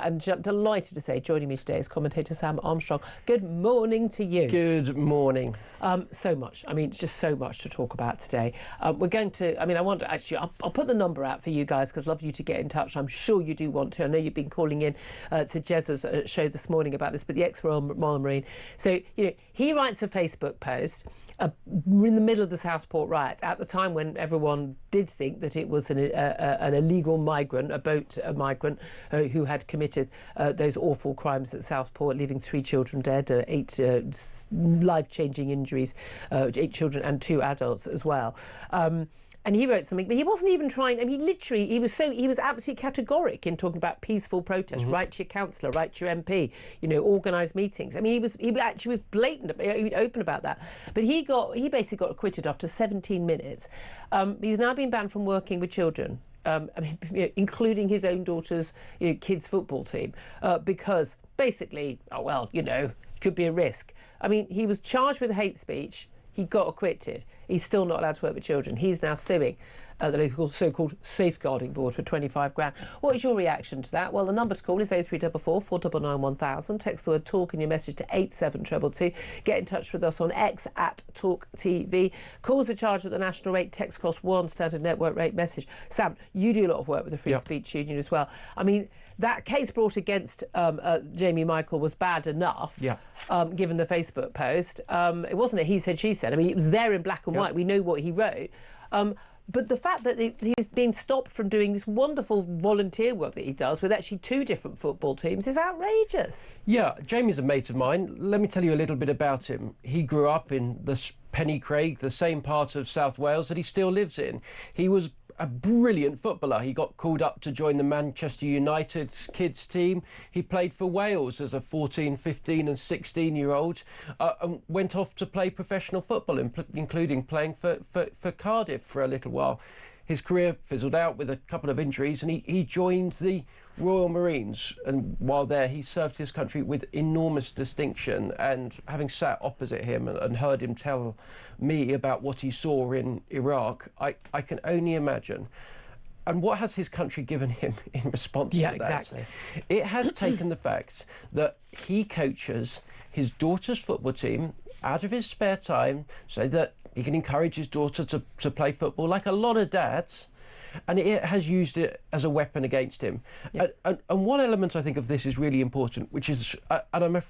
and delighted to say, joining me today is commentator Sam Armstrong. Good morning to you. Good morning. So much. I mean, just so much to talk about today. We're going to, I mean, I want to actually, I'll put the number out for you guys because I'd love you to get in touch. I'm sure you do want to. I know you've been calling in to Jez's show this morning about this, but the ex-Royal Marine. So, you know, he writes a Facebook post in the middle of the Southport riots, at the time when everyone did think that it was an illegal migrant, a boat migrant who had committed those awful crimes at Southport, leaving 3 children dead, 8 life-changing injuries, 8 children and 2 adults as well. And he wrote something, but he wasn't even trying. I mean, literally, he was absolutely categoric in talking about peaceful protest. Write to your councillor, write to your MP, you know, organise meetings. I mean, he actually was blatant, open about that. But he basically got acquitted after 17 minutes. He's now been banned from working with children. I mean, you know, including his own daughter's kids' football team, because basically, oh well, you know, could be a risk. I mean, he was charged with hate speech. He got acquitted. He's still not allowed to work with children. He's now suing the local so-called safeguarding board for 25 grand. What is your reaction to that? Well, the number to call is 0344 499 1000. Text the word talk in your message to 87222. Get in touch with us on X at TalkTV. Calls are charged at the national rate. Text cost 1, standard network rate message. Sam, you do a lot of work with the Free Speech Union as well. I mean, that case brought against Jamie Michael was bad enough, given the Facebook post. It wasn't a he said, she said. I mean, it was there in black and white. We know what he wrote. But the fact that he's been stopped from doing this wonderful volunteer work that he does with actually 2 different football teams is outrageous. Yeah, Jamie's a mate of mine. Let me tell you a little bit about him. He grew up in the Pennycraig, the same part of South Wales that he still lives in. He was a brilliant footballer. He got called up to join the Manchester United kids team. He played for Wales as a 14, 15 and 16-year-old and went off to play professional football, including playing for Cardiff for a little while. His career fizzled out with a couple of injuries and he joined the Royal Marines, and while there he served his country with enormous distinction. And having sat opposite him and heard him tell me about what he saw in Iraq, I can only imagine. And what has his country given him in response to that? Exactly. It has taken the fact that he coaches his daughter's football team out of his spare time so that he can encourage his daughter to play football, like a lot of dads. And it has used it as a weapon against him. And one element I think of this is really important, which is, and I'm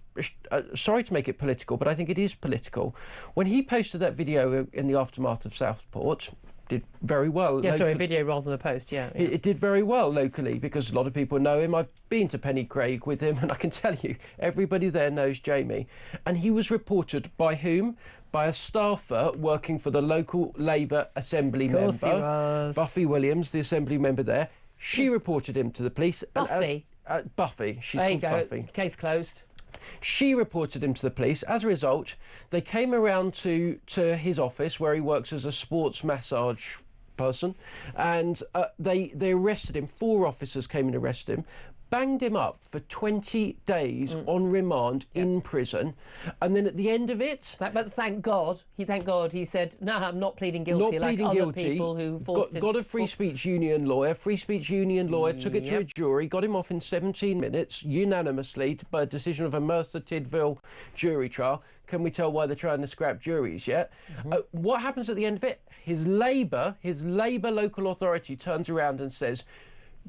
sorry to make it political, but I think it is political. When he posted that video in the aftermath of Southport, did very well. Yeah, sorry, a video rather than a post, It did very well locally because a lot of people know him. I've been to Pennycraig with him and I can tell you, everybody there knows Jamie. And he was reported by whom? By a staffer working for the local Labour Assembly member. Of course he was. Buffy Williams, the Assembly member there. She reported him to the police. Buffy? Buffy. She's there you called go. Buffy. Case closed. She reported him to the police. As a result, they came around to his office where he works as a sports massage person, and they arrested him. 4 officers came and arrested him, banged him up for 20 days on remand in prison, and then at the end of it... But thank God he said, no, I'm not pleading guilty like other people who forced it. Got a Free Speech Union lawyer. Free Speech Union lawyer took it to a jury, got him off in 17 minutes, unanimously, by a decision of a Merthyr Tydfil jury trial. Can we tell why they're trying to scrap juries yet? What happens at the end of it? His Labour local authority turns around and says,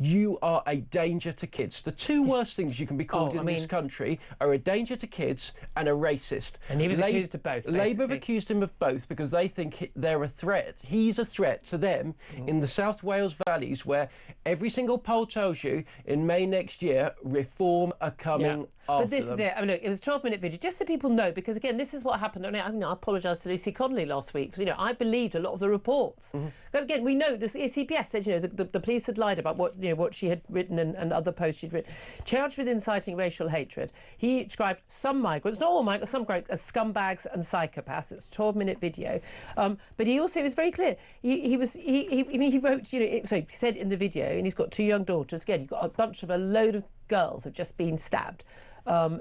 you are a danger to kids. The 2 worst things you can be called in this country are a danger to kids and a racist. And he was accused of both, basically. Labour have accused him of both because they think they're a threat. He's a threat to them in the South Wales valleys, where every single poll tells you in May next year, reform are coming But this is it. I mean, look, it was a 12-minute video, just so people know, because again, this is what happened. I apologise to Lucy Connolly last week because, I believed a lot of the reports. Again, we know the CPS said, the police had lied about what she had written and other posts she'd written. Charged with inciting racial hatred. He described some migrants, not all migrants, some migrants, as scumbags and psychopaths. It's a 12-minute video. But he also was very clear. He wrote, so he said in the video, and he's got 2 young daughters. Again, you've got a load of girls have just been stabbed.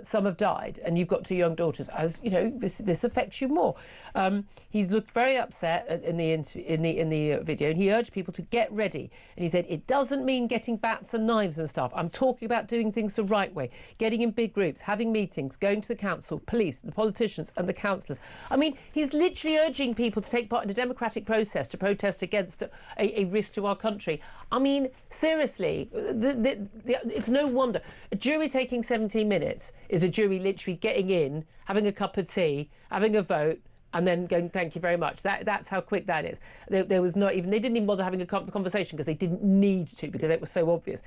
Some have died, and you've got 2 young daughters. As you know, this affects you more. He's looked very upset in the video, and he urged people to get ready. And he said, it doesn't mean getting bats and knives and stuff. I'm talking about doing things the right way, getting in big groups, having meetings, going to the council, police, the politicians and the councillors. I mean, he's literally urging people to take part in a democratic process to protest against a risk to our country. I mean, seriously, it's no wonder. A jury taking 17 minutes is a jury literally getting in, having a cup of tea, having a vote, and then going, thank you very much. That's how quick that is. There was not even, they didn't even bother having a conversation because they didn't need to, because it was so obvious.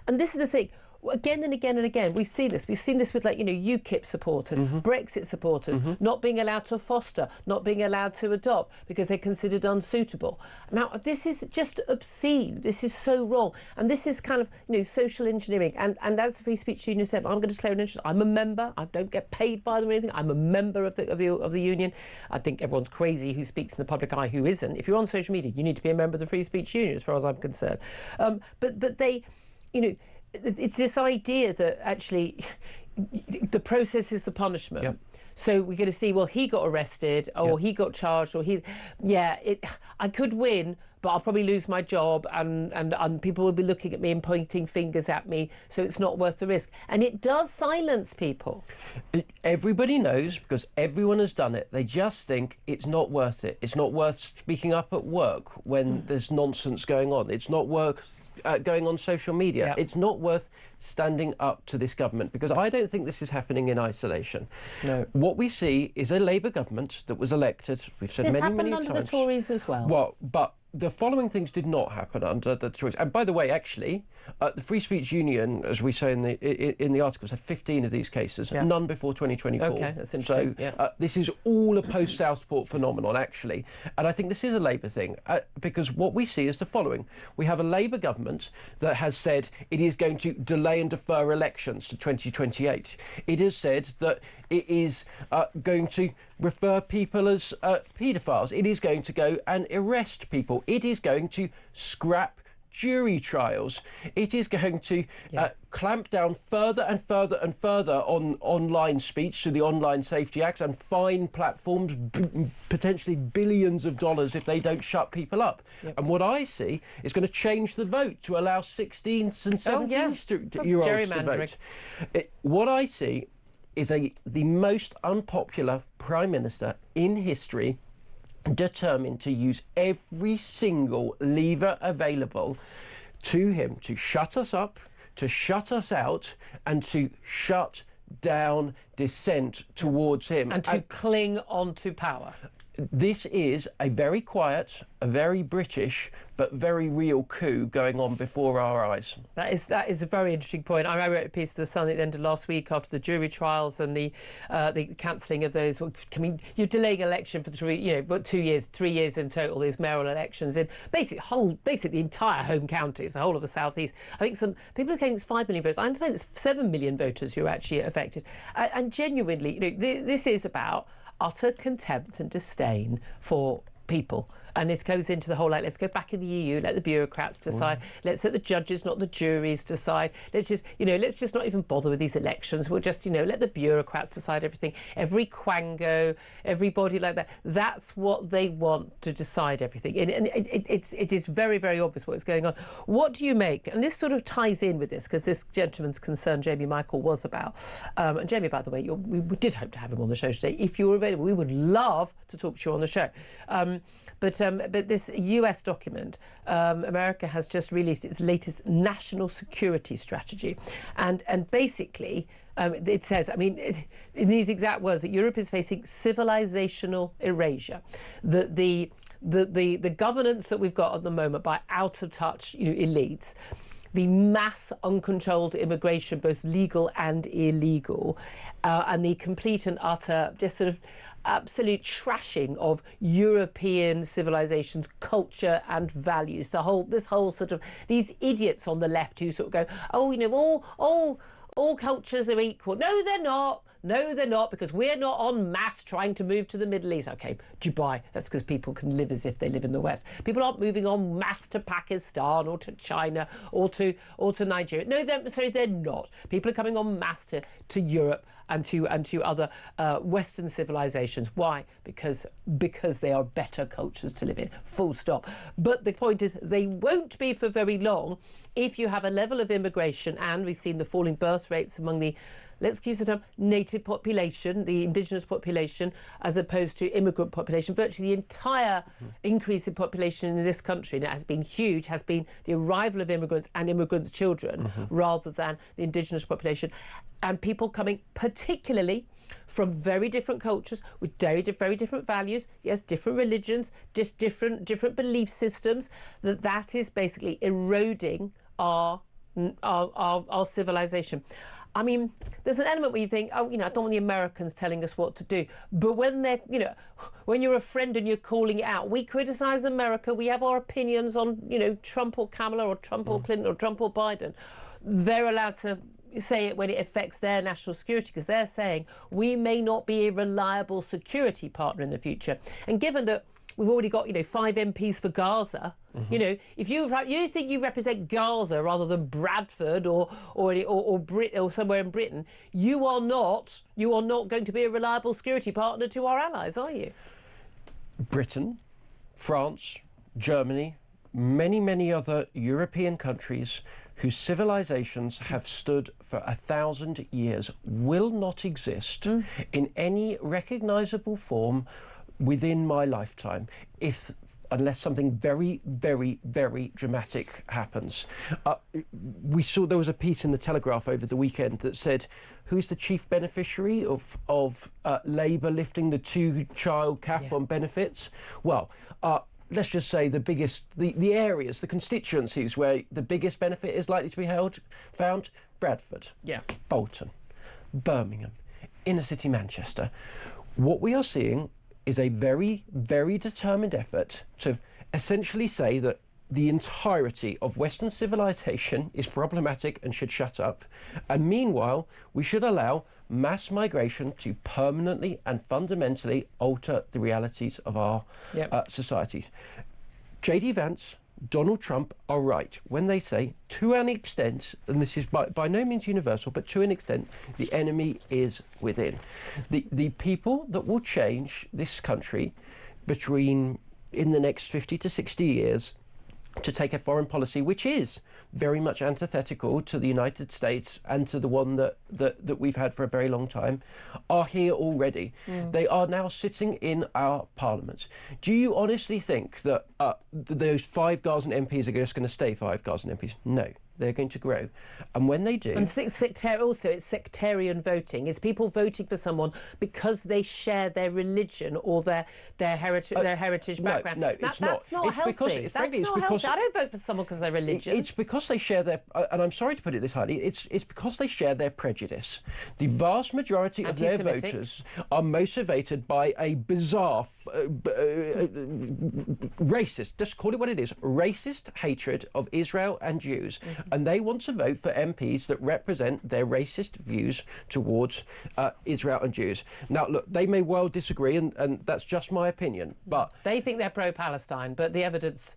And this is the thing. Again and again and again, we've seen this. We've seen this with, like, you know, UKIP supporters, Brexit supporters, not being allowed to foster, not being allowed to adopt because they're considered unsuitable. Now, this is just obscene. This is so wrong. And this is kind of, you know, social engineering. And as the Free Speech Union said, I'm going to declare an interest. I'm a member. I don't get paid by them or anything. I'm a member of the union. I think everyone's crazy who speaks in the public eye who isn't. If you're on social media, you need to be a member of the Free Speech Union, as far as I'm concerned. But they, you know, it's this idea that actually the process is the punishment. Yep. So we're going to see, well, he got arrested, or he got charged, or I could win, but I'll probably lose my job, and people will be looking at me and pointing fingers at me, so it's not worth the risk. And it does silence people. Everybody knows, because everyone has done it. They just think it's not worth it. It's not worth speaking up at work when there's nonsense going on. It's not worth going on social media. Yep. It's not worth standing up to this government, because I don't think this is happening in isolation. No. What we see is a Labour government that was elected, we've said many times. This happened under the Tories as well. Well, but the following things did not happen under the Tories. And by the way, actually, the Free Speech Union, as we say in the articles, had 15 of these cases, none before 2024. OK, that's interesting. So this is all a post-Southport phenomenon, actually. And I think this is a Labour thing, because what we see is the following. We have a Labour government that has said it is going to delay and defer elections to 2028. It has said that it is going to refer people as paedophiles. It is going to go and arrest people. It is going to scrap jury trials. It is going to clamp down further and further and further on online speech through the Online Safety Act, and fine platforms potentially billions of dollars if they don't shut people up. Yep. And what I see is going to change the vote to allow 16s and 17-year-olds to vote. What I see is the most unpopular Prime Minister in history, determined to use every single lever available to him to shut us up, to shut us out, and to shut down dissent towards him. And to cling on to power. This is a very quiet, a very British, but very real coup going on before our eyes. That is a very interesting point. I wrote a piece for The Sun at the end of last week after the jury trials and the cancelling of those. I mean, you're delaying election for 2 years, 3 years in total. These mayoral elections in basically the entire home counties, the whole of the South East. I think some people are saying it's 5 million votes. I understand it's 7 million voters who are actually affected. And genuinely, you know, this is about utter contempt and disdain for people. And this goes into the whole, like, let's go back in the EU, let the bureaucrats decide, let's let the judges, not the juries, decide. Let's just not even bother with these elections. We'll just, let the bureaucrats decide everything. Every quango, everybody like that, that's what they want to decide everything. And it is very, very obvious what's going on. What do you make? And this sort of ties in with this, because this gentleman's concern, Jamie Michael, was about. And Jamie, by the way, we did hope to have him on the show today. If you were available, we would love to talk to you on the show. But this US document, America has just released its latest national security strategy. And basically, it says, I mean, in these exact words, that Europe is facing civilizational erasure. The governance that we've got at the moment by out-of-touch elites, the mass uncontrolled immigration, both legal and illegal, and the complete and utter just sort of absolute trashing of European civilization's culture and values. This whole sort of, these idiots on the left who sort of go, all cultures are equal. No, they're not. No, they're not, because we're not en masse trying to move to the Middle East. OK, Dubai, that's because people can live as if they live in the West. People aren't moving en masse to Pakistan or to China or to Nigeria. No, they're not. People are coming en masse to Europe and to other Western civilizations. Why? Because they are better cultures to live in, full stop. But the point is, they won't be for very long if you have a level of immigration, and we've seen the falling birth rates among the, let's use the term, native population, the indigenous population, as opposed to immigrant population. Virtually the entire increase in population in this country, and it has been huge, has been the arrival of immigrants and immigrants' children rather than the indigenous population. And people coming particularly from very different cultures with very different values, yes, different religions, just different belief systems, that is basically eroding our civilization. I mean, there's an element where you think, oh, I don't want the Americans telling us what to do. But when they're, when you're a friend and you're calling it out, we criticise America, we have our opinions on, Trump or Kamala or Trump or Clinton or Trump or Biden. They're allowed to say it when it affects their national security, because they're saying we may not be a reliable security partner in the future. And given that we've already got, 5 MPs for Gaza, if you think you represent Gaza rather than Bradford or somewhere in Britain, you are not going to be a reliable security partner to our allies, are you? Britain, France, Germany, many other European countries whose civilizations have stood for 1,000 years will not exist in any recognisable form within my lifetime, unless something very dramatic happens. We saw there was a piece in the Telegraph over the weekend that said, who's the chief beneficiary of Labour lifting the 2-child cap on benefits? Well, let's just say the areas, the constituencies where the biggest benefit is likely to be found: Bradford, Bolton, Birmingham, inner city Manchester. What we are seeing is a very determined effort to essentially say that the entirety of Western civilization is problematic and should shut up. And meanwhile, we should allow mass migration to permanently and fundamentally alter the realities of our societies. J.D. Vance, Donald Trump are right when they say, to an extent, and this is by no means universal, but to an extent, the enemy is within. The people that will change this country in the next 50 to 60 years to take a foreign policy which is very much antithetical to the United States and to the one that we've had for a very long time, are here already. They are now sitting in our parliament. Do you honestly think that those 5 Gazan MPs are just going to stay 5 Gazan MPs? No. They're going to grow. And when they do... And it's sectarian voting. It's people voting for someone because they share their religion or their heritage background. No, it's not. That's not healthy. That's not healthy. I don't vote for someone because of their religion. It's because they share their... And I'm sorry to put it this highly, it's because they share their prejudice. The vast majority of their voters are motivated by a bizarre, racist, just call it what it is, racist hatred of Israel and Jews. And they want to vote for MPs that represent their racist views towards Israel and Jews. Now, look, they may well disagree, and that's just my opinion, but... They think they're pro-Palestine, but the evidence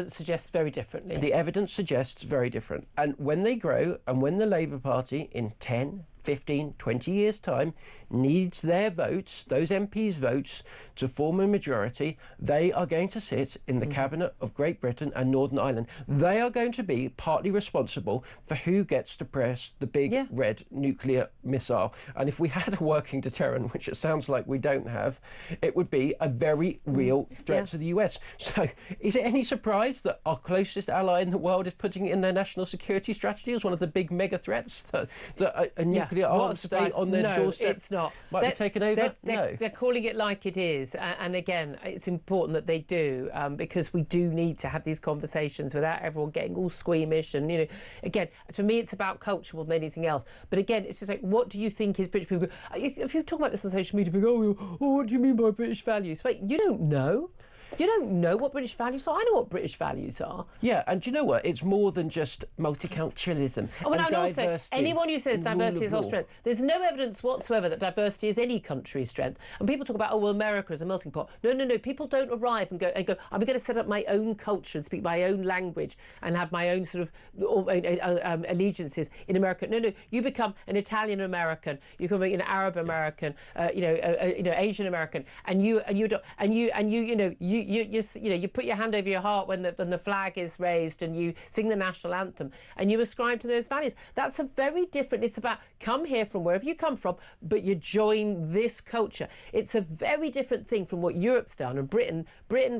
suggests very differently. The evidence suggests very different. And when they grow, and when the Labour Party in 10, 15, 20 years' time needs their votes, those MPs' votes, to form a majority, they are going to sit in the cabinet of Great Britain and Northern Ireland. They are going to be partly responsible for who gets to press the big red nuclear missile. And if we had a working deterrent, which it sounds like we don't have, it would be a very real threat to the US. So is it any surprise that our closest ally in the world is putting it in their national security strategy as one of the big mega threats that a nuclear armed state on their doorstep it's not. might be taken over? They're calling it like it is. And again, it's important that they do, because we do need to have these conversations without everyone getting all squeamish. And, again, for me, it's about culture more than anything else. But again, it's just like, what do you think is British people? If you talk about this on social media, people go, oh, what do you mean by British values? Wait, you don't know. You don't know what British values are. I know what British values are. Yeah, and do you know what? It's more than just multiculturalism and also, diversity. anyone who says diversity is our strength, there's no evidence whatsoever that diversity is any country's strength. And people talk about, oh, well, America is a melting pot. No, no, no. People don't arrive and go, I'm going to set up my own culture and speak my own language and have my own sort of allegiances in America. No, no. You become an Italian American. You become an Arab American. Asian American, and you put your hand over your heart when the flag is raised, and you sing the national anthem, and you ascribe to those values. That's a very different. It's about come here from wherever you come from, but you join this culture. It's a very different thing from what Europe's done, and Britain,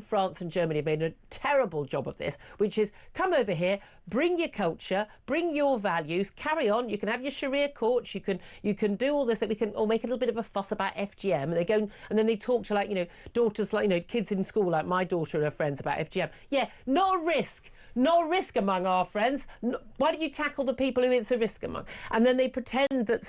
France, and Germany have made a terrible job of this, which is come over here, bring your culture, bring your values, carry on. You can have your Sharia courts, you can do all this, that we can all make a little bit of a fuss about FGM, and they go and then they talk to daughters, kids in school, like my daughter and her friends, about FGM. Yeah, not a risk. No risk among our friends. Why don't you tackle the people who it's a risk among? And then they pretend that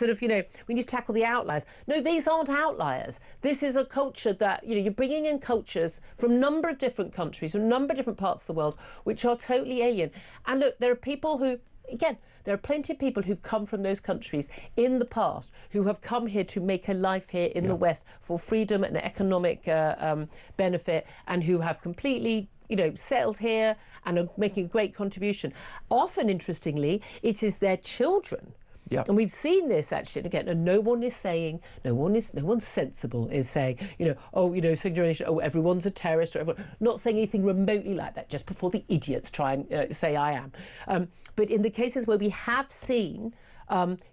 we need to tackle the outliers. No, these aren't outliers. This is a culture that, you're bringing in cultures from a number of different countries, from a number of different parts of the world, which are totally alien. And look, there are people who, again, there are plenty of people who've come from those countries in the past who have come here to make a life here in the West for freedom and economic benefit, and who have completely settled here and are making a great contribution. Often, interestingly, it is their children. Yeah. And we've seen this actually, again, and no one sensible is saying, second generation, everyone's a terrorist, or everyone, not saying anything remotely like that, just before the idiots try and say I am. But in the cases where we have seen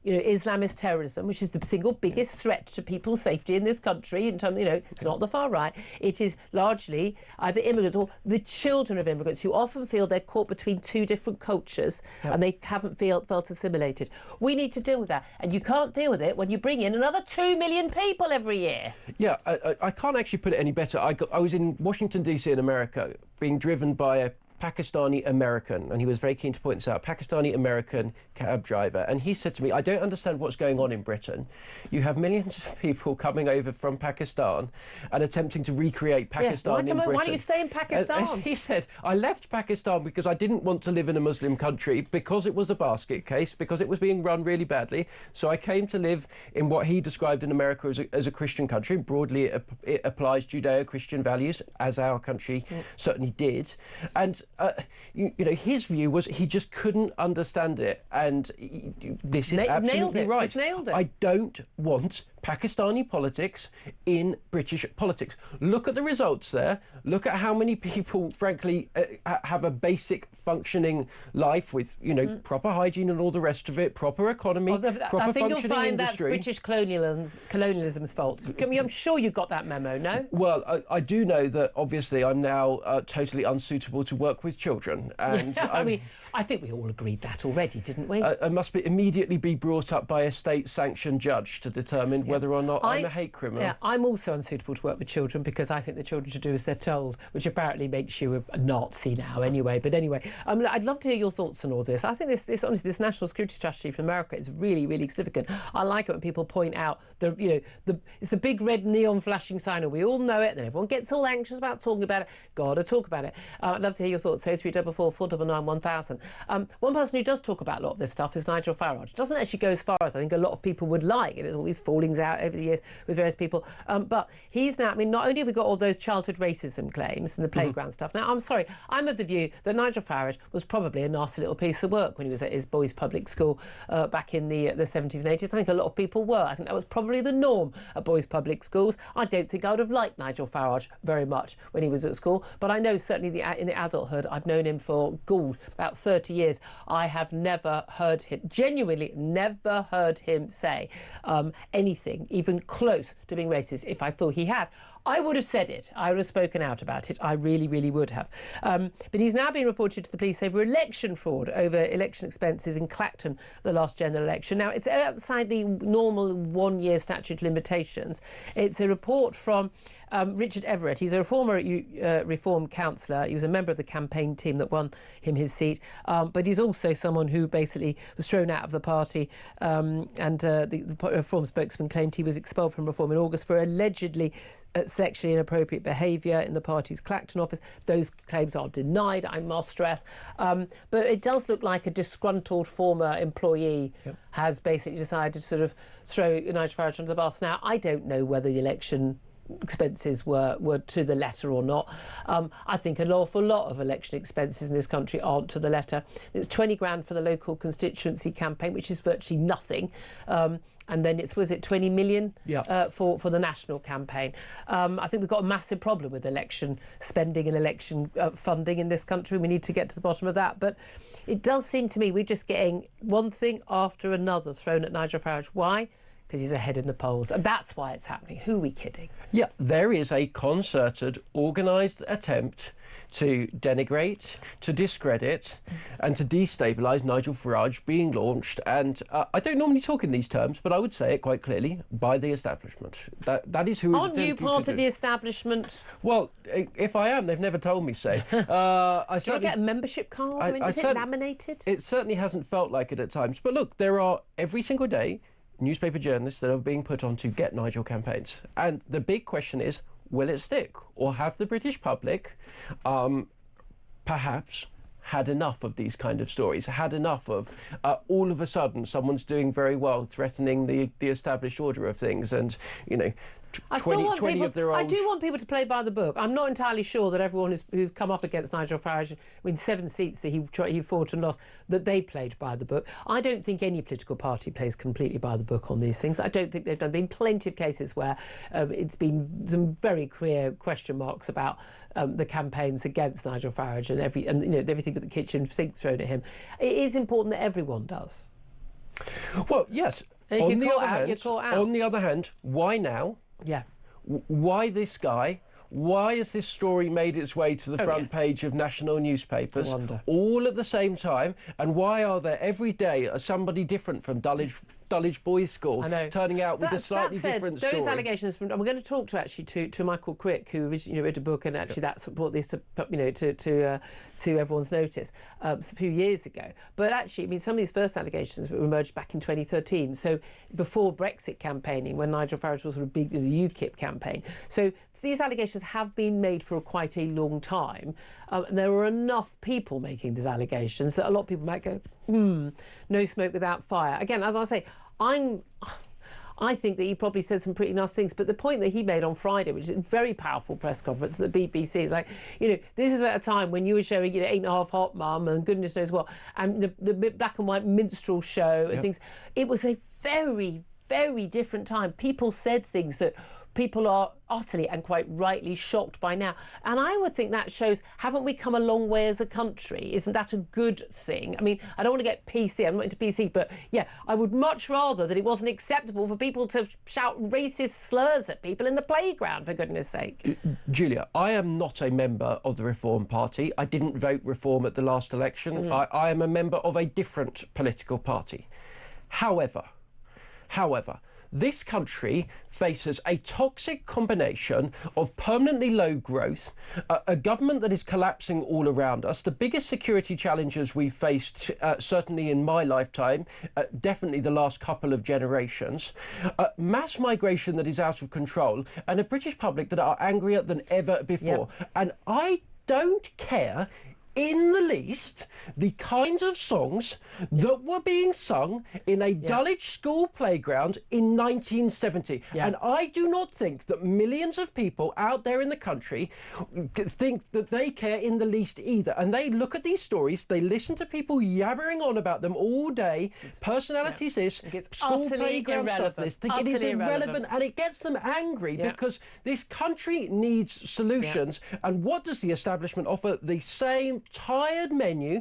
Islamist terrorism, which is the single biggest threat to people's safety in this country, in terms, it's not the far right. It is largely either immigrants or the children of immigrants who often feel they're caught between two different cultures and they haven't felt assimilated. We need to deal with that, and you can't deal with it when you bring in another 2 million people every year. Yeah, I can't actually put it any better. I was in Washington, D.C. in America, being driven by a Pakistani American, and he was very keen to point this out, Pakistani American cab driver, and he said to me, I don't understand what's going on in Britain. You have millions of people coming over from Pakistan and attempting to recreate Pakistan in Britain. Why don't you stay in Pakistan? As he said, I left Pakistan because I didn't want to live in a Muslim country, because it was a basket case, because it was being run really badly. So I came to live in what he described in America as a Christian country. Broadly, it applies Judeo-Christian values, as our country certainly did. And his view was he just couldn't understand it, and this is absolutely right. Just nailed it. I don't want Pakistani politics in British politics. Look at the results there. Look at how many people, frankly, have a basic functioning life with, proper hygiene and all the rest of it, proper economy, proper functioning industry. I think you'll find that's British colonialism's fault. I'm sure you got that memo, no? Well, I do know that, obviously, I'm now totally unsuitable to work with children. And I think we all agreed that already, didn't we? I must immediately be brought up by a state-sanctioned judge to determine whether or not I'm a hate criminal. Yeah, I'm also unsuitable to work with children because I think the children should do as they're told, which apparently makes you a Nazi now anyway. But anyway, I'd love to hear your thoughts on all this. I think this national security strategy for America is really, really significant. I like it when people point out it's a big red neon flashing sign, and we all know it, and then everyone gets all anxious about talking about it. Gotta talk about it. I'd love to hear your thoughts. 0344 499 1000. One person who does talk about a lot of this stuff is Nigel Farage. Doesn't actually go as far as I think a lot of people would like. There's all these fallings out over the years with various people. But he's now, not only have we got all those childhood racism claims and the playground stuff. Now, I'm sorry, I'm of the view that Nigel Farage was probably a nasty little piece of work when he was at his boys' public school back in the 70s and 80s. I think a lot of people were. I think that was probably the norm at boys' public schools. I don't think I would have liked Nigel Farage very much when he was at school, but I know certainly in the adulthood, I've known him for, about 30 years. I have never heard him, genuinely never heard him say anything even close to being racist. If I thought he had, I would have said it. I would have spoken out about it. I really, really would have. But he's now been reported to the police over election fraud, over election expenses in Clacton, the last general election. Now, it's outside the normal 1-year statute limitations. It's a report from Richard Everett. He's a former Reform councillor. He was a member of the campaign team that won him his seat. But he's also someone who basically was thrown out of the party. The Reform spokesman claimed he was expelled from Reform in August for allegedly sexually inappropriate behaviour in the party's Clacton office. Those claims are denied, I must stress. But it does look like a disgruntled former employee has basically decided to sort of throw Nigel Farage under the bus. Now, I don't know whether the election expenses were to the letter or not. I think an awful lot of election expenses in this country aren't to the letter. It's 20 grand for the local constituency campaign, which is virtually nothing. And then was it 20 million for the national campaign? I think we've got a massive problem with election spending and election funding in this country. We need to get to the bottom of that. But it does seem to me we're just getting one thing after another thrown at Nigel Farage. Why? Because he's ahead in the polls. And that's why it's happening. Who are we kidding? Yeah, there is a concerted, organised attempt to denigrate, to discredit and to destabilise Nigel Farage being launched. And I don't normally talk in these terms, but I would say it quite clearly, by the establishment. That is who... Aren't you part of the establishment? Well, if I am, they've never told me so. Do you get a membership card? I mean, is it laminated? It certainly hasn't felt like it at times. But look, there are, every single day, newspaper journalists that are being put on to get Nigel campaigns. And the big question is, will it stick? Or have the British public perhaps had enough of these kind of stories, had enough of all of a sudden someone's doing very well, threatening the established order of things, and, you know, I do want people to play by the book. I'm not entirely sure that everyone who's come up against Nigel Farage, I mean, 7 seats that he fought and lost, that they played by the book. I don't think any political party plays completely by the book on these things. I don't think they've done. There have been plenty of cases where it's been some very clear question marks about the campaigns against Nigel Farage and everything but the kitchen sink thrown at him. It is important that everyone does. Well, yes. On the other hand, why now? Yeah. Why this guy? Why has this story made its way to the front page of national newspapers all at the same time? And why are there every day somebody different from Dulwich Boys School turning out with a slightly different story? Those allegations and we're going to talk to Michael Crick, who wrote a book, and actually that's what brought this to everyone's notice a few years ago. But actually, I mean, some of these first allegations emerged back in 2013, so before Brexit campaigning, when Nigel Farage was sort of big in the UKIP campaign. So these allegations have been made for quite a long time. And there are enough people making these allegations that a lot of people might go, no smoke without fire. Again, as I say, I think that he probably said some pretty nice things, but the point that he made on Friday, which is a very powerful press conference at the BBC, is like, this is at a time when you were showing, 8.5 Hot Mum and goodness knows what, and the black and white minstrel show and things. It was a very, very different time. People said things that people are utterly and quite rightly shocked by now. And I would think that shows, haven't we come a long way as a country? Isn't that a good thing? I mean, I don't want to get PC, I'm not into PC, but yeah, I would much rather that it wasn't acceptable for people to shout racist slurs at people in the playground, for goodness sake. Julia, I am not a member of the Reform Party. I didn't vote Reform at the last election. I am a member of a different political party. However, this country faces a toxic combination of permanently low growth, a government that is collapsing all around us, the biggest security challenges we've faced, certainly in my lifetime, definitely the last couple of generations, mass migration that is out of control, and a British public that are angrier than ever before. And I don't care in the least the kinds of songs that were being sung in a Dulwich school playground in 1970. And I do not think that millions of people out there in the country think that they care in the least either. And they look at these stories, they listen to people yabbering on about them all day, personalities this, school playground stuff this. It is irrelevant, and it gets them angry because this country needs solutions. And what does the establishment offer? The same tired menu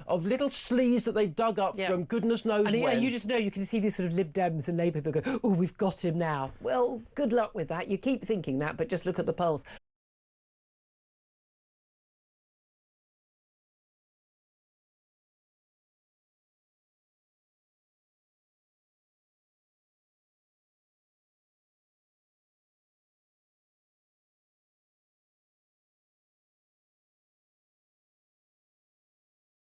of little sleaze that they've dug up from goodness knows when. And you just know, you can see these sort of Lib Dems and Labour people go, oh, we've got him now. Well, good luck with that. You keep thinking that, but just look at the polls.